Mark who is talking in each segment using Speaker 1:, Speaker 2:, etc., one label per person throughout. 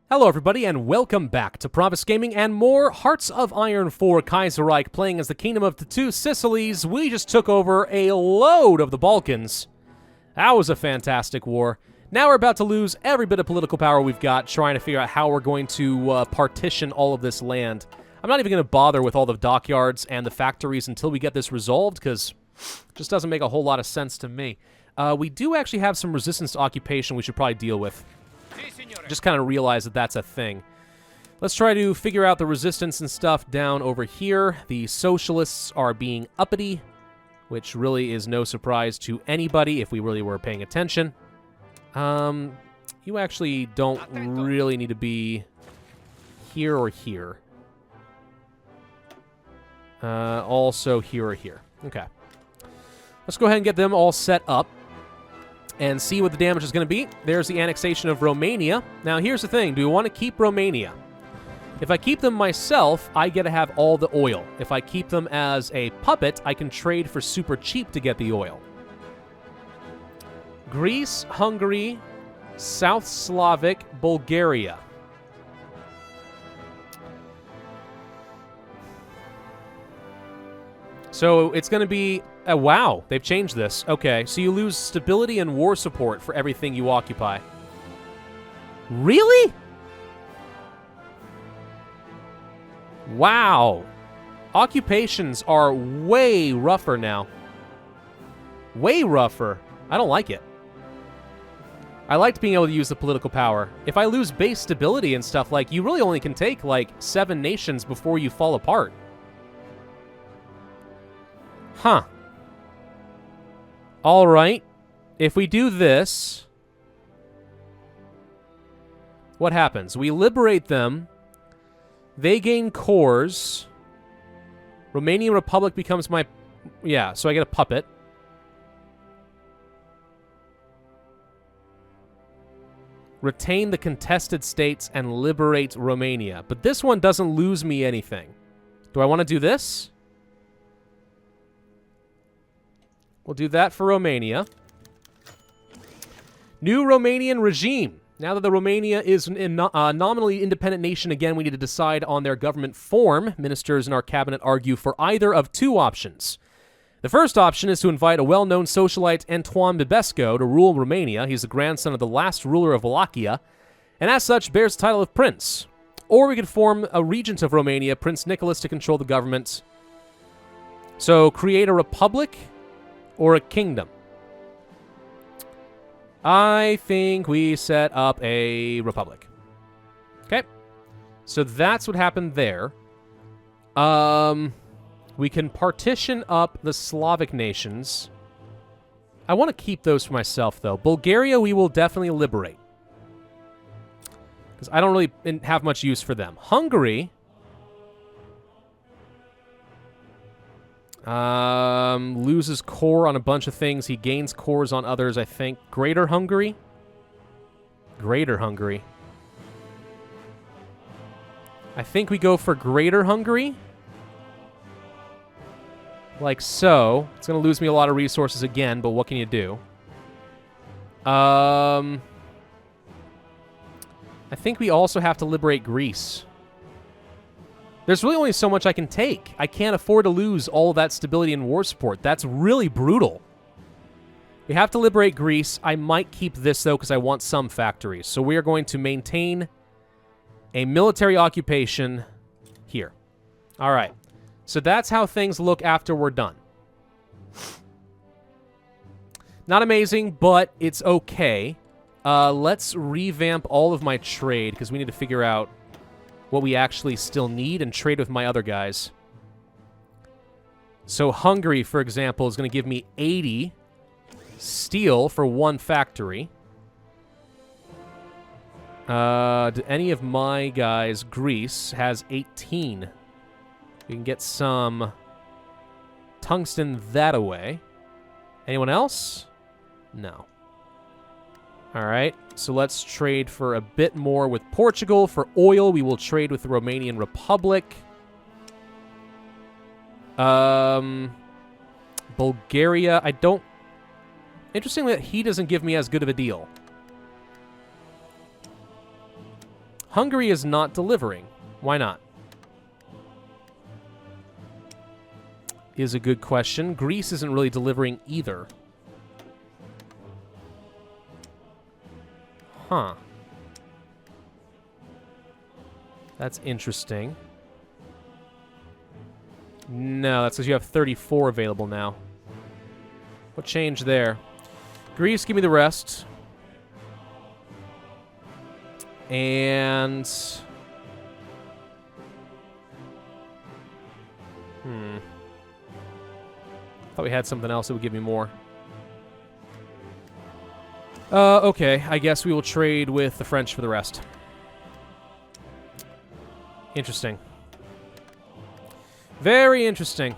Speaker 1: Hello everybody and welcome back to Pravus Gaming and more Hearts of Iron 4 Kaiserreich playing as the Kingdom of the Two Sicilies. We just took over a load of the Balkans. That was a fantastic war. Now we're about to lose every bit of political power we've got, trying to figure out how we're going to partition all of this land. I'm not even going to bother with all the dockyards and the factories until we get this resolved, because it just doesn't make a whole lot of sense to me. We do actually have some resistance to occupation we should probably deal with. Just kind of realize that that's a thing. Let's try to figure out the resistance and stuff down over here. The socialists are being uppity, which really is no surprise to anybody if we really were paying attention. You actually don't really need to be here or here. Also here or here. Okay. Let's go ahead and get them all set up and see what the damage is going to be. There's the annexation of Romania. Now, here's the thing. Do we want to keep Romania? If I keep them myself, I get to have all the oil. If I keep them as a puppet, I can trade for super cheap to get the oil. Greece, Hungary, South Slavic, Bulgaria. So it's going to be... wow, they've changed this. Okay, so you lose stability and war support for everything you occupy. Really? Wow. Occupations are way rougher now. Way rougher. I don't like it. I liked being able to use the political power. If I lose base stability and stuff, like, you really only can take, like, 7 nations before you fall apart. Huh. All right. If we do this, what happens? We liberate them. They gain cores. Romanian Republic becomes my... Yeah, so I get a puppet. Retain the contested states and liberate Romania. But this one doesn't lose me anything. Do I want to do this? We'll do that for Romania. New Romanian regime. Now that the Romania is a nominally independent nation again, we need to decide on their government form. Ministers in our cabinet argue for either of 2 options. The first option is to invite a well-known socialite, Antoine Bibesco, to rule Romania. He's the grandson of the last ruler of Wallachia, and as such bears the title of prince. Or we could form a regent of Romania, Prince Nicholas, to control the government. So create a republic or a kingdom. I think we set up a republic. Okay. So that's what happened there. We can partition up the Slavic nations. I want to keep those for myself, though. Bulgaria, we will definitely liberate, because I don't really have much use for them. Hungary... loses core on a bunch of things. He gains cores on others, I think. Greater Hungary? Greater Hungary. I think we go for Greater Hungary. Like so. It's going to lose me a lot of resources again, but what can you do? I think we also have to liberate Greece. There's really only so much I can take. I can't afford to lose all of that stability and war support. That's really brutal. We have to liberate Greece. I might keep this, though, because I want some factories. So we are going to maintain a military occupation here. All right. So that's how things look after we're done. Not amazing, but it's okay. Let's revamp all of my trade, because we need to figure out what we actually still need and trade with my other guys. So Hungary, for example, is going to give me 80 steel for 1 factory. Do any of my guys... Greece has 18. We can get some tungsten that away. Anyone else? No. Alright, so let's trade for a bit more with Portugal. For oil, we will trade with the Romanian Republic. Bulgaria, I don't... Interestingly, that he doesn't give me as good of a deal. Hungary is not delivering. Why not? Is a good question. Greece isn't really delivering either. Huh. That's interesting. No, that's because you have 34 available now. What changed there? Greece, give me the rest. And... Thought we had something else that would give me more. Okay, I guess we will trade with the French for the rest. Interesting. Very interesting.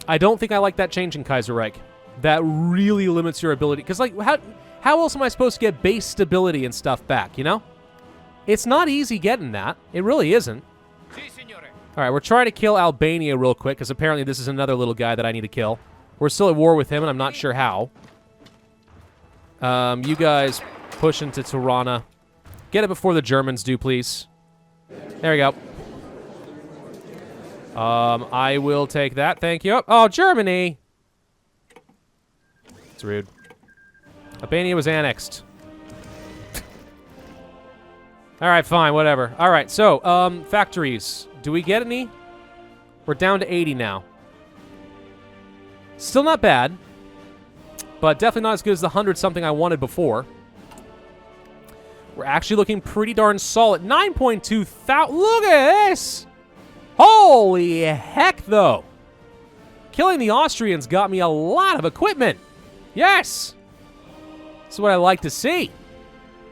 Speaker 1: I don't think I like that change in Kaiserreich. That really limits your ability. Because, like, how else am I supposed to get base stability and stuff back, you know? It's not easy getting that. It really isn't. All right, we're trying to kill Albania real quick, because apparently this is another little guy that I need to kill. We're still at war with him, and I'm not sure how. You guys push into Tirana. Get it before the Germans do, please. There we go. I will take that, thank you. Oh, Germany! It's rude. Albania was annexed. Alright, fine, whatever. Alright, so, factories. Do we get any? We're down to 80 now. Still not bad, but definitely not as good as the 100-something I wanted before. We're actually looking pretty darn solid. 9.2 thousand. Look at this! Holy heck, though. Killing the Austrians got me a lot of equipment. Yes! This is what I like to see.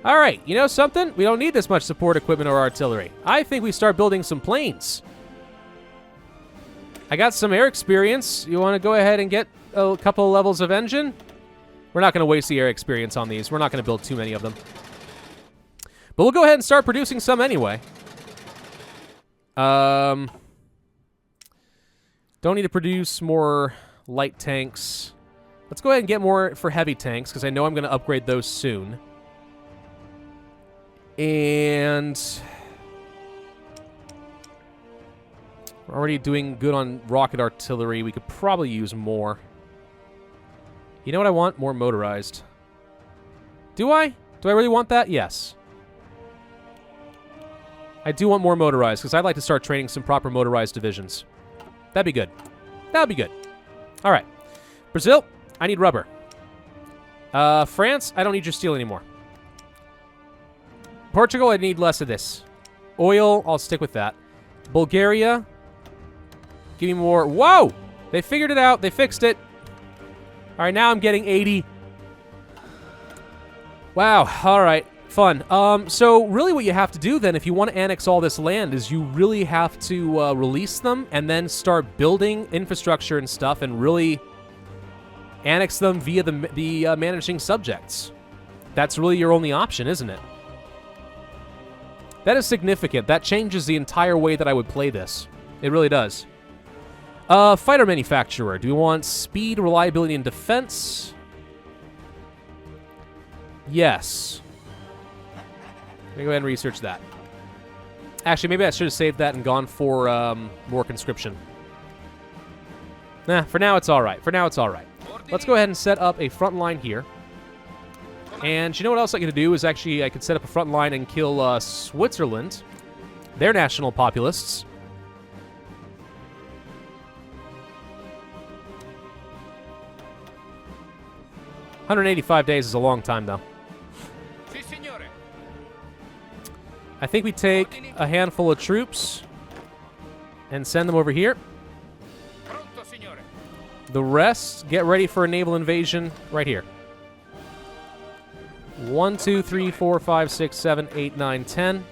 Speaker 1: All right, you know something? We don't need this much support equipment or artillery. I think we start building some planes. I got some air experience. You want to go ahead and get a couple of levels of engine? We're not going to waste the air experience on these. We're not going to build too many of them. But we'll go ahead and start producing some anyway. Don't need to produce more light tanks. Let's go ahead and get more for heavy tanks, because I know I'm going to upgrade those soon. And... we're already doing good on rocket artillery. We could probably use more. You know what I want? More motorized. Do I? Do I really want that? Yes. I do want more motorized, because I'd like to start training some proper motorized divisions. That'd be good. That'd be good. All right. Brazil, I need rubber. France, I don't need your steel anymore. Portugal, I need less of this. Oil, I'll stick with that. Bulgaria, give me more. Whoa! They figured it out. They fixed it. All right, now I'm getting 80. Wow. All right. Fun. So really what you have to do then, if you want to annex all this land, is you really have to release them and then start building infrastructure and stuff and really annex them via the managing subjects. That's really your only option, isn't it? That is significant. That changes the entire way that I would play this. It really does. Fighter manufacturer. Do we want speed, reliability, and defense? Yes. Let me go ahead and research that. Actually, maybe I should have saved that and gone for more conscription. Nah, for now it's all right. For now it's all right. Let's go ahead and set up a front line here. And you know what else I could do is actually I could set up a front line and kill Switzerland. Their national populists. $185 days is a long time, though. I think we take a handful of troops and send them over here. The rest, get ready for a naval invasion right here. 1, 2, 3, 4, 5, 6, 7, 8, 9, 10.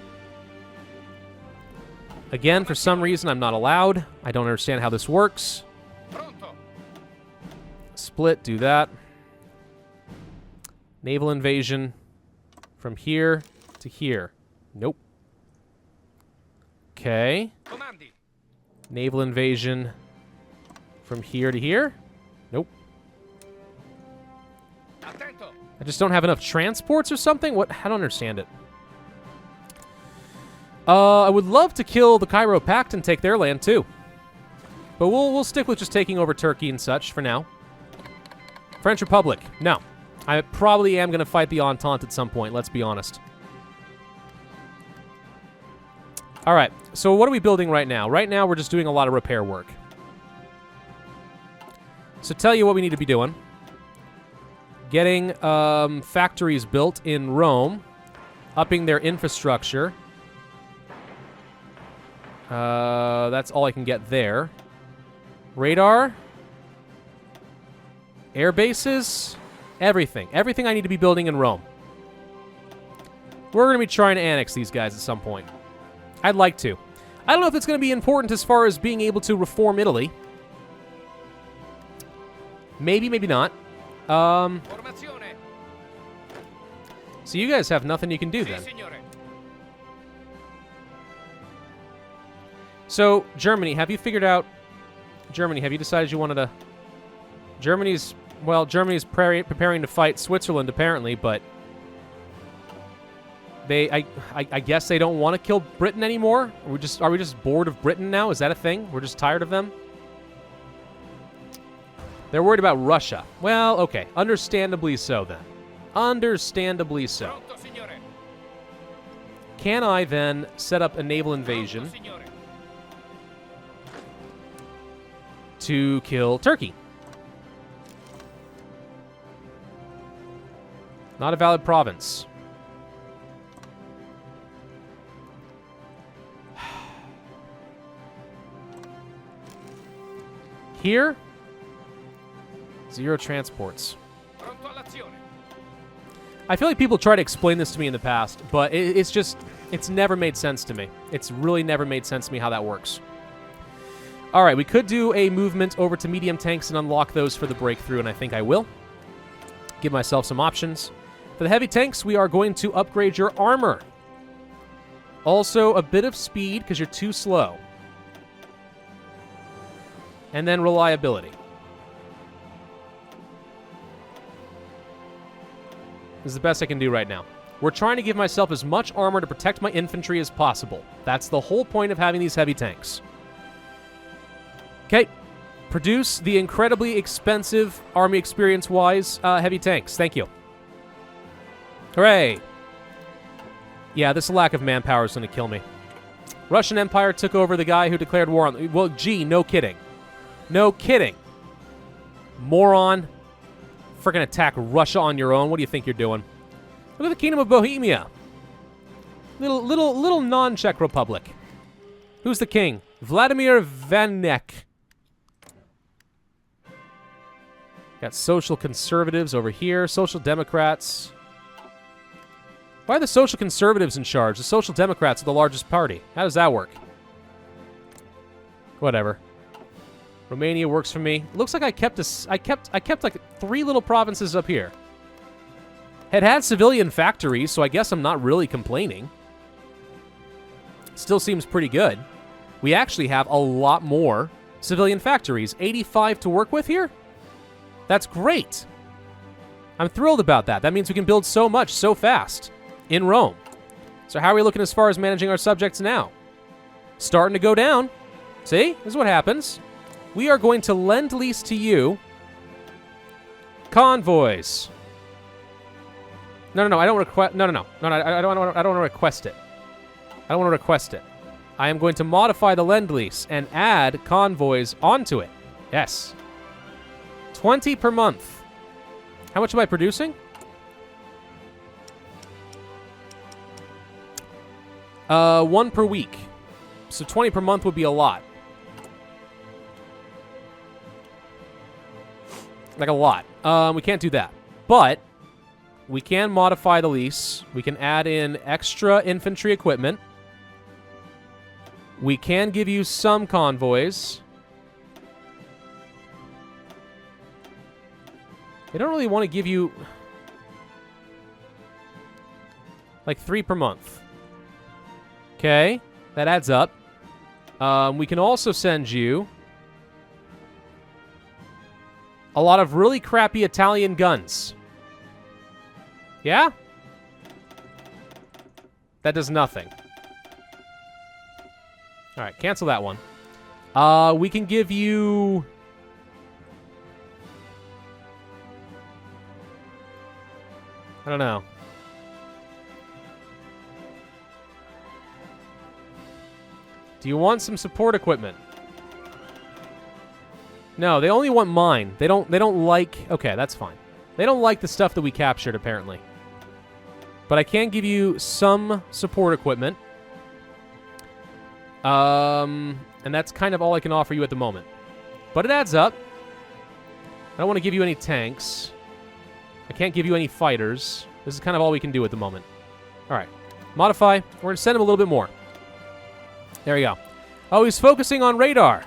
Speaker 1: Again, for some reason, I'm not allowed. I don't understand how this works. Split, do that. Naval invasion from here to here. Nope. Okay. Naval invasion from here to here. Nope. I just don't have enough transports or something? What? I don't understand it. I would love to kill the Cairo Pact and take their land, too. But we'll stick with just taking over Turkey and such for now. French Republic. No. I probably am going to fight the Entente at some point, let's be honest. All right, so what are we building right now? Right now, we're just doing a lot of repair work. So tell you what we need to be doing. Getting factories built in Rome. Upping their infrastructure. That's all I can get there. Radar. Air bases. Everything. Everything I need to be building in Rome. We're going to be trying to annex these guys at some point. I'd like to. I don't know if it's going to be important as far as being able to reform Italy. Maybe, maybe not. So you guys have nothing you can do then. So, Germany, have you figured out... Germany, have you decided you wanted to... Germany's preparing to fight Switzerland, apparently, but... I guess they don't want to kill Britain anymore? Are we just bored of Britain now? Is that a thing? We're just tired of them? They're worried about Russia. Well, okay. Understandably so, then. Understandably so. Can I, then, set up a naval invasion to kill Turkey? Not a valid province. Here, 0 transports. I feel like people try to explain this to me in the past, but it's never made sense to me. It's really never made sense to me how that works. All right, we could do a movement over to medium tanks and unlock those for the breakthrough, and I think I will. Give myself some options. For the heavy tanks, we are going to upgrade your armor. Also, a bit of speed, because you're too slow. And then reliability. This is the best I can do right now. We're trying to give myself as much armor to protect my infantry as possible. That's the whole point of having these heavy tanks. Okay. Produce the incredibly expensive, army experience-wise, heavy tanks. Thank you. Hooray. Yeah, this lack of manpower is going to kill me. Russian Empire took over the guy who declared war on... Well, gee, no kidding. No kidding. Moron. Freaking attack Russia on your own. What do you think you're doing? Look at the Kingdom of Bohemia. Little non-Czech Republic. Who's the king? Vladimir Vanek. Got social conservatives over here. Social Democrats. Why are the social conservatives in charge? The social democrats are the largest party. How does that work? Whatever. Romania works for me. Looks like I kept like 3 little provinces up here. Had civilian factories, so I guess I'm not really complaining. Still seems pretty good. We actually have a lot more civilian factories. 85 to work with here? That's great. I'm thrilled about that. That means we can build so much so fast in Rome. So how are we looking as far as managing our subjects now? Starting to go down. See? This is what happens. We are going to lend lease to you convoys. No, I don't request. No, I don't want to request it. I don't want to request it. I am going to modify the lend lease and add convoys onto it. Yes. 20 per month. How much am I producing? 1 per week. So 20 per month would be a lot. Like a lot. We can't do that. But we can modify the lease. We can add in extra infantry equipment. We can give you some convoys. They don't really want to give you like 3 per month. Okay, that adds up. We can also send you a lot of really crappy Italian guns. Yeah? That does nothing. All right, cancel that one. We can give you... I don't know. Do you want some support equipment? No, they only want mine. They don't like... Okay, that's fine. They don't like the stuff that we captured, apparently. But I can give you some support equipment. And that's kind of all I can offer you at the moment. But it adds up. I don't want to give you any tanks. I can't give you any fighters. This is kind of all we can do at the moment. All right. Modify. We're going to send him a little bit more. There we go. Oh, he's focusing on radar.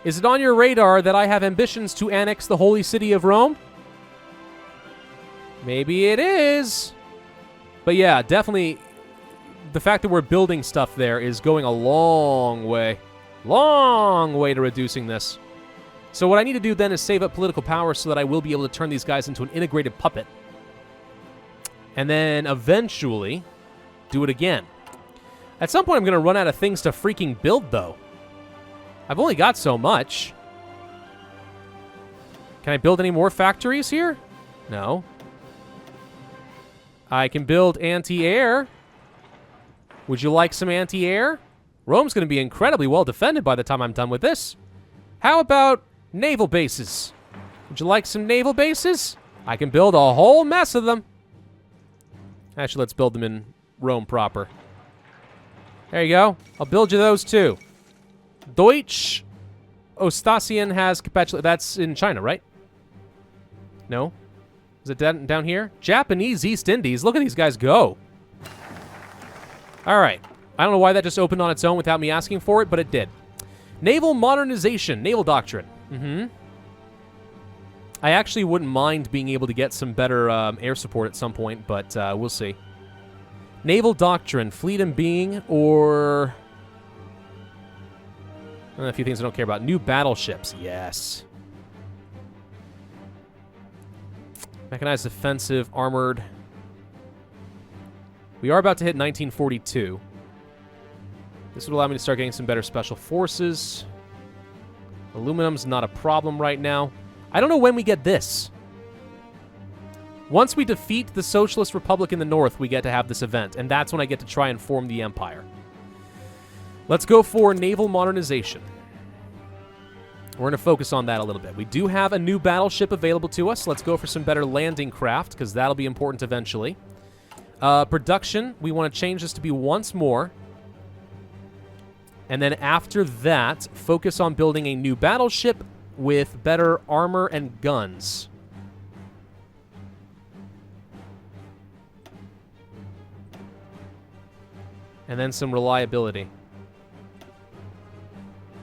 Speaker 1: Is it on your radar that I have ambitions to annex the holy city of Rome? Maybe it is. But yeah, definitely the fact that we're building stuff there is going a long way to reducing this. So what I need to do then is save up political power so that I will be able to turn these guys into an integrated puppet. And then eventually do it again. At some point I'm going to run out of things to freaking build, though. I've only got so much. Can I build any more factories here? No. I can build anti-air. Would you like some anti-air? Rome's going to be incredibly well defended by the time I'm done with this. How about naval bases? Would you like some naval bases? I can build a whole mess of them. Actually, let's build them in Rome proper. There you go. I'll build you those too. Deutsch Ostasian has capitulated. That's in China, right? No? Is it down here? Japanese East Indies. Look at these guys go. All right. I don't know why that just opened on its own without me asking for it, but it did. Naval modernization. Naval doctrine. I actually wouldn't mind being able to get some better air support at some point, but we'll see. Naval doctrine. Fleet and being, or... a few things I don't care about. New battleships. Yes. Mechanized defensive, armored. We are about to hit 1942. This would allow me to start getting some better special forces. Aluminum's not a problem right now. I don't know when we get this. Once we defeat the Socialist Republic in the North, we get to have this event, and that's when I get to try and form the Empire. Let's go for naval modernization. We're going to focus on that a little bit. We do have a new battleship available to us. Let's go for some better landing craft, because that'll be important eventually. Production, we want to change this to be once more. And then after that, focus on building a new battleship with better armor and guns. And then some reliability.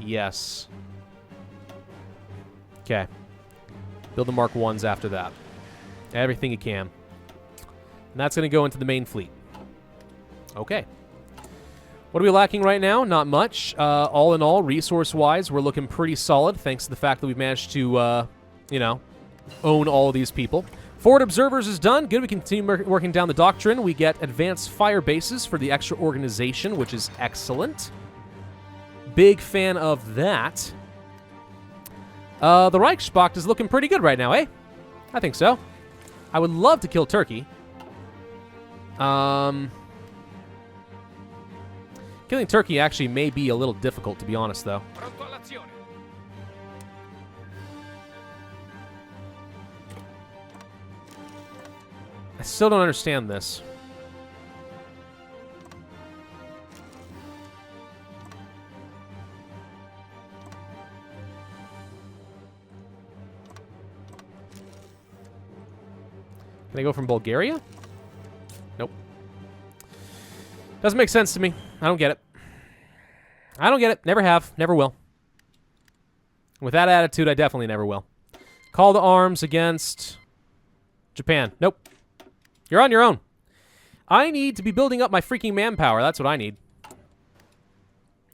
Speaker 1: Yes. Okay. Build the Mark 1s after that. Everything you can. And that's going to go into the main fleet. Okay. What are we lacking right now? Not much. All in all, resource-wise, we're looking pretty solid, thanks to the fact that we've managed to, you know, own all of these people. Forward observers is done. Good. We continue working down the doctrine. We get advanced fire bases for the extra organization, which is excellent. Big fan of that. The Reichspacht is looking pretty good right now, eh? I think so. I would love to kill Turkey. Killing Turkey actually may be a little difficult, to be honest, though. I still don't understand this. Can I go from Bulgaria? Nope. Doesn't make sense to me. I don't get it. I don't get it. Never have. Never will. With that attitude, I definitely never will. Call to arms against Japan. Nope. You're on your own. I need to be building up my freaking manpower. That's what I need.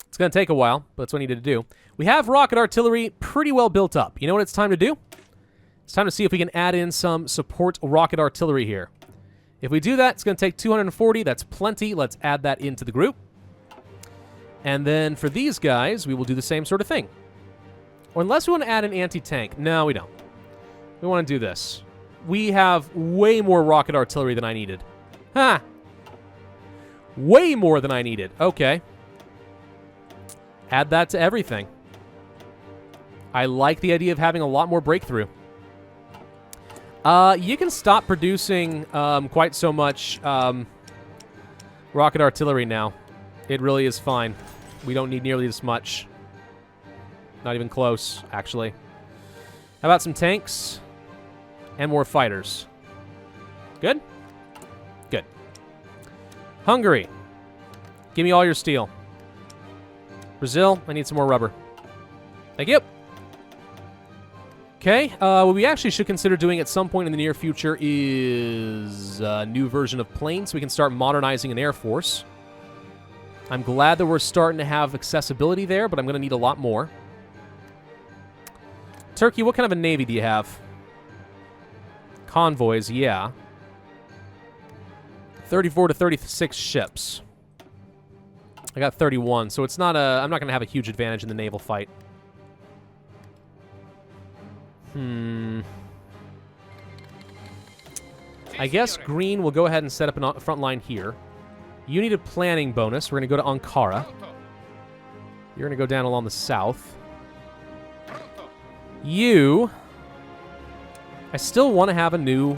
Speaker 1: It's going to take a while, but that's what I needed to do. We have rocket artillery pretty well built up. You know what it's time to do? It's time to see if we can add in some support rocket artillery here. If we do that, it's going to take 240. That's plenty. Let's add that into the group. And then for these guys, we will do the same sort of thing. Or unless we want to add an anti-tank. No, we don't. We want to do this. We have way more rocket artillery than I needed. Ha! Way more than I needed. Okay. Add that to everything. I like the idea of having a lot more breakthrough. You can stop producing quite so much rocket artillery now. It really is fine. We don't need nearly this much. Not even close, actually. How about some tanks? And more fighters. Good? Good. Hungary. Give me all your steel. Brazil, I need some more rubber. Thank you. Okay, what we actually should consider doing at some point in the near future is a new version of planes, so we can start modernizing an air force. I'm glad that we're starting to have accessibility there, but I'm going to need a lot more. Turkey, what kind of a navy do you have? Convoys, yeah. 34 to 36 ships. I got 31, so it's not a... I'm not going to have a huge advantage in the naval fight. I guess green will go ahead and set up a front line here. You need a planning bonus. We're going to go to Ankara. You're going to go down along the south. You... I still want to have a new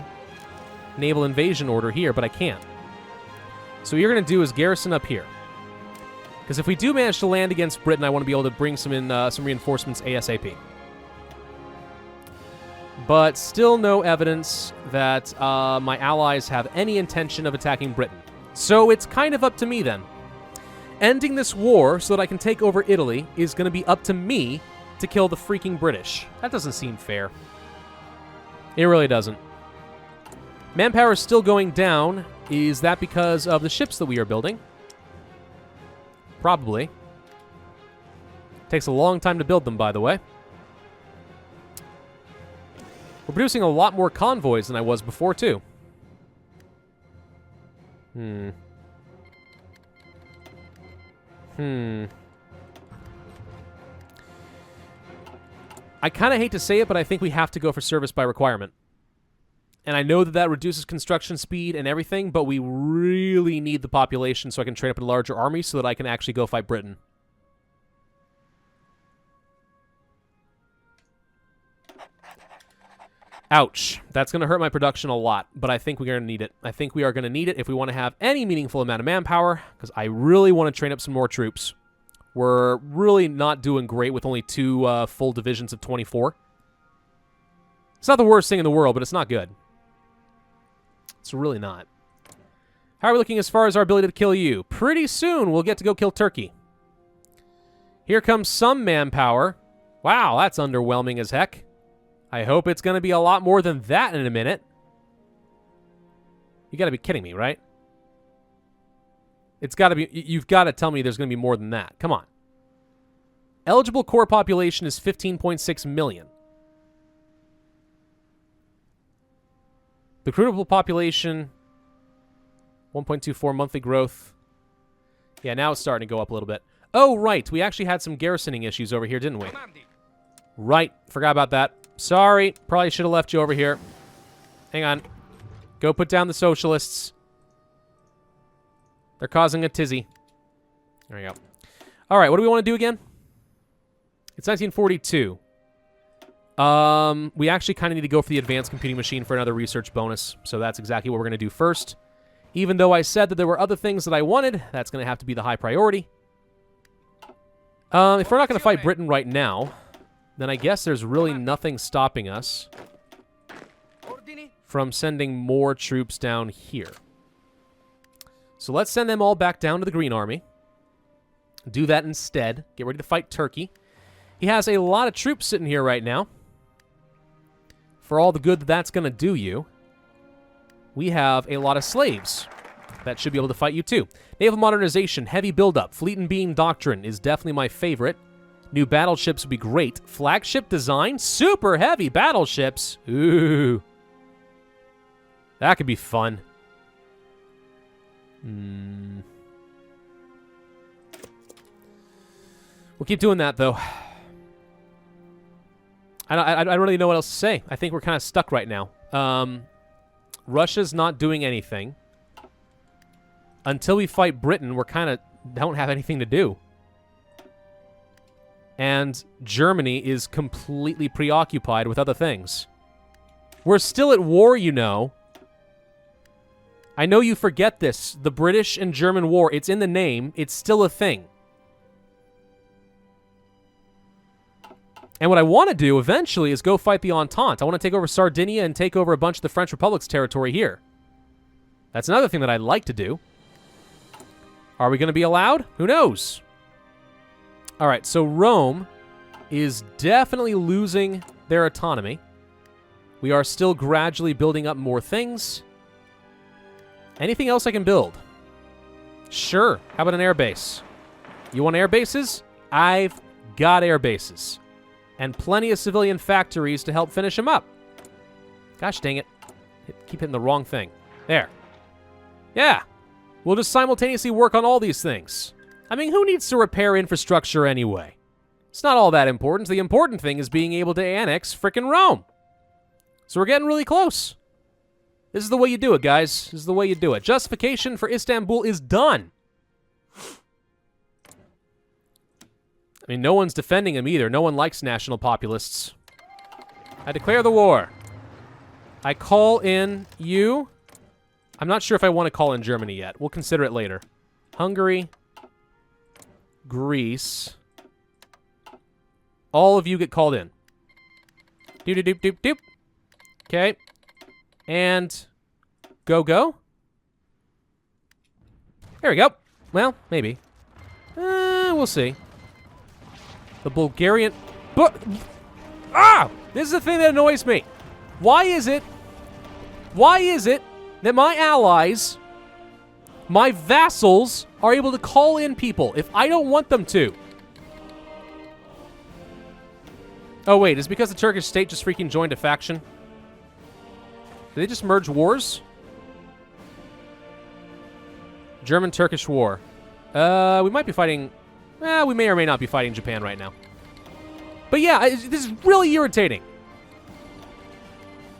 Speaker 1: naval invasion order here, but I can't. So what you're going to do is garrison up here. Because if we do manage to land against Britain, I want to be able to bring some reinforcements ASAP. But still no evidence that my allies have any intention of attacking Britain. So it's kind of up to me then. Ending this war so that I can take over Italy is going to be up to me to kill the freaking British. That doesn't seem fair. It really doesn't. Manpower is still going down. Is that because of the ships that we are building? Probably. Takes a long time to build them, by the way. We're producing a lot more convoys than I was before, too. I kind of hate to say it, but I think we have to go for service by requirement. And I know that that reduces construction speed and everything, but we really need the population so I can train up a larger army so that I can actually go fight Britain. Ouch. That's going to hurt my production a lot, but I think we're going to need it. I think we are going to need it if we want to have any meaningful amount of manpower, because I really want to train up some more troops. We're really not doing great with only 2 full divisions of 24. It's not the worst thing in the world, but it's not good. It's really not. How are we looking as far as our ability to kill you? Pretty soon we'll get to go kill Turkey. Here comes some manpower. Wow, that's underwhelming as heck. I hope it's going to be a lot more than that in a minute. You got to be kidding me, right? It's got to be... You've got to tell me there's going to be more than that. Come on. Eligible core population is 15.6 million. Recruitable population, 1.24 monthly growth. Yeah, now it's starting to go up a little bit. Oh, right. We actually had some garrisoning issues over here, didn't we? Right. Forgot about that. Sorry. Probably should have left you over here. Hang on. Go put down the socialists. They're causing a tizzy. There we go. All right, what do we want to do again? It's 1942. We actually kind of need to go for the advanced computing machine for another research bonus, so that's exactly what we're going to do first. Even though I said that there were other things that I wanted, that's going to have to be the high priority. If we're not going to fight Britain right now, then I guess there's really nothing stopping us from sending more troops down here. So let's send them all back down to the Green Army. Do that instead. Get ready to fight Turkey. He has a lot of troops sitting here right now. For all the good that that's going to do you, we have a lot of slaves that should be able to fight you too. Naval modernization, heavy buildup, fleet and beam doctrine is definitely my favorite. New battleships would be great. Flagship design, super heavy battleships. Ooh. That could be fun. We'll keep doing that, though. I don't really know what else to say. I think we're kind of stuck right now. Russia's not doing anything. Until we fight Britain, we're kind of don't have anything to do. And Germany is completely preoccupied with other things. We're still at war, you know. I know you forget this. The British and German war, it's in the name. It's still a thing. And what I want to do eventually is go fight the Entente. I want to take over Sardinia and take over a bunch of the French Republic's territory here. That's another thing that I'd like to do. Are we going to be allowed? Who knows? All right, so Rome is definitely losing their autonomy. We are still gradually building up more things. Anything else I can build? Sure. How about an air base? You want air bases? I've got air bases. And plenty of civilian factories to help finish them up. Gosh dang it. Keep hitting the wrong thing. There. Yeah. We'll just simultaneously work on all these things. I mean, who needs to repair infrastructure anyway? It's not all that important. The important thing is being able to annex frickin' Rome. So we're getting really close. This is the way you do it, guys. This is the way you do it. Justification for Istanbul is done. I mean, no one's defending him either. No one likes national populists. I declare the war. I call in you. I'm not sure if I want to call in Germany yet. We'll consider it later. Hungary. Greece. All of you get called in. Doop. Okay. And go. There we go. Well, maybe. We'll see. The Bulgarian... This is the thing that annoys me. Why is it that my allies, my vassals, are able to call in people if I don't want them to? Oh, wait. Is it because the Turkish state just freaking joined a faction? Did they just merge wars? German-Turkish war. We might be fighting... we may or may not be fighting Japan right now. But yeah, this is really irritating.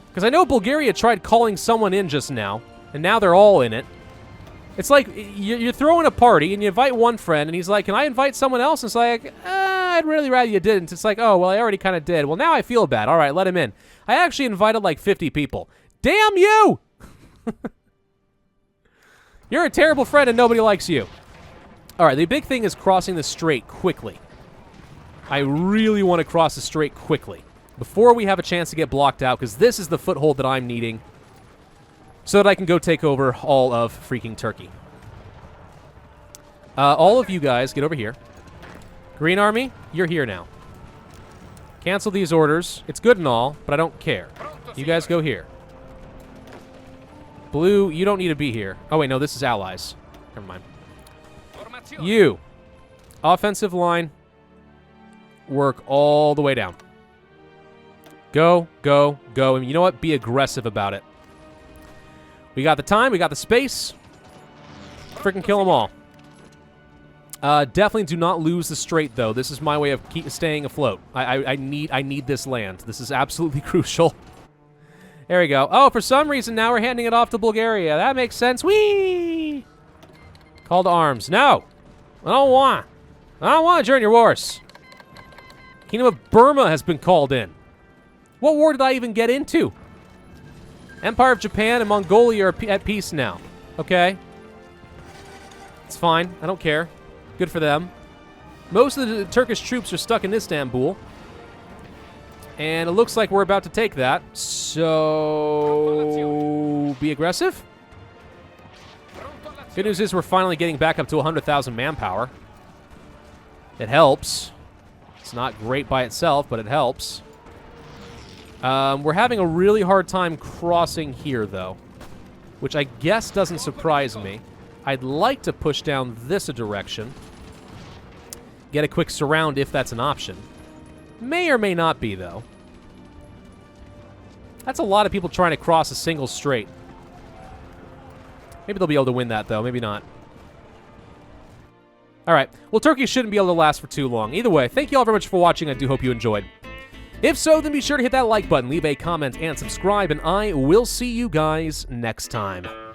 Speaker 1: Because I know Bulgaria tried calling someone in just now, and now they're all in it. It's like, you're throwing a party, and you invite one friend, and he's like, can I invite someone else? And it's like, I'd really rather you didn't. It's like, oh, well, I already kind of did. Well, now I feel bad. All right, let him in. I actually invited like 50 people. Damn you! You're a terrible friend, and nobody likes you. All right, the big thing is crossing the strait quickly. I really want to cross the strait quickly before we have a chance to get blocked out, because this is the foothold that I'm needing so that I can go take over all of freaking Turkey. All of you guys, get over here. Green Army, you're here now. Cancel these orders. It's good and all, but I don't care. You guys go here. Blue, you don't need to be here. Oh, wait, no, this is allies. Never mind. You. Offensive line. Work all the way down. Go. And you know what? Be aggressive about it. We got the time. We got the space. Freaking kill them all. Definitely do not lose the strait, though. This is my way of staying afloat. I need this land. This is absolutely crucial. There we go. Oh, for some reason, now we're handing it off to Bulgaria. That makes sense. Whee! Call to arms. No! I don't want to join your wars. Kingdom of Burma has been called in. What war did I even get into? Empire of Japan and Mongolia are at peace now. Okay. It's fine. I don't care. Good for them. Most of the Turkish troops are stuck in Istanbul. And it looks like we're about to take that. So... be aggressive? Good news is we're finally getting back up to 100,000 manpower. It helps. It's not great by itself, but it helps. We're having a really hard time crossing here, though, which I guess doesn't surprise me. I'd like to push down this a direction. Get a quick surround if that's an option. May or may not be, though. That's a lot of people trying to cross a single strait. Maybe they'll be able to win that, though. Maybe not. All right. Well, Turkey shouldn't be able to last for too long. Either way, thank you all very much for watching. I do hope you enjoyed. If so, then be sure to hit that like button, leave a comment, and subscribe, and I will see you guys next time.